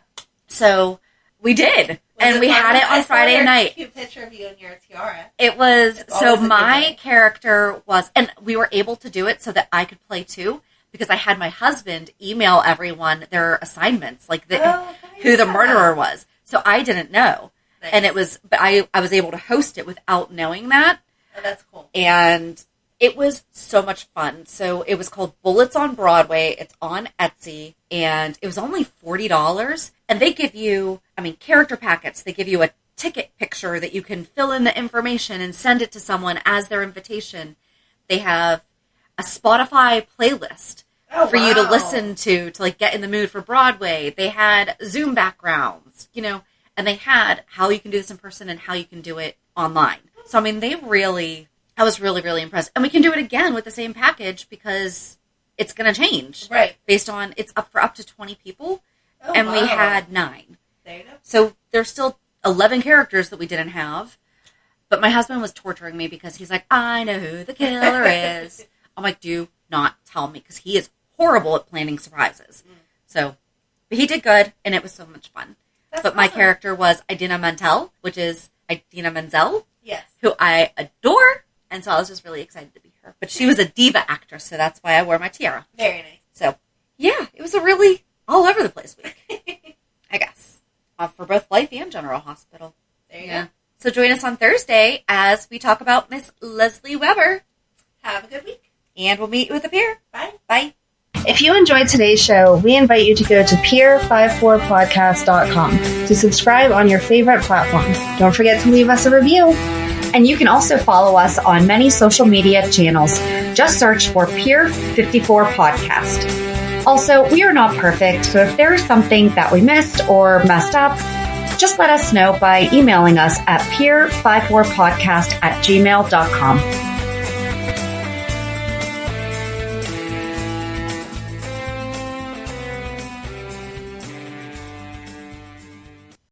So we did. And we had it on Friday night. Cute picture of you in your tiara. It was, so my character was, and we were able to do it so that I could play too, because I had my husband email everyone their assignments, like who the murderer was. So I didn't know. Nice. And it was, but I was able to host it without knowing that. Oh, that's cool. And it was so much fun. So it was called Bullets on Broadway. It's on Etsy, and it was only $40. And they give you, character packets. They give you a ticket picture that you can fill in the information and send it to someone as their invitation. They have a Spotify playlist for you to listen to like get in the mood for Broadway. They had Zoom backgrounds, and they had how you can do this in person and how you can do it online. So, I was really, really impressed. And we can do it again with the same package because it's going to change. Right. Based on, it's up to 20 people. And we had 9. There you go. So there's still 11 characters that we didn't have. But my husband was torturing me because he's like, I know who the killer is. I'm like, do not tell me, because he is horrible at planning surprises. So, but he did good, and it was so much fun. But awesome. My character was Idina Menzel, which is Idina Menzel. Yes. Who I adore. And so I was just really excited to be her. But she was a diva actress, so that's why I wore my tiara. Very nice. So, yeah, it was a really all over the place week, I guess, for both Life and General Hospital. There you go. So join us on Thursday as we talk about Miss Leslie Weber. Have a good week. And we'll meet you at the pier. Bye. Bye. If you enjoyed today's show, we invite you to go to peer54podcast.com to subscribe on your favorite platform. Don't forget to leave us a review. And you can also follow us on many social media channels. Just search for Peer54 Podcast. Also, we are not perfect, so if there is something that we missed or messed up, just let us know by emailing us at peer54podcast@gmail.com.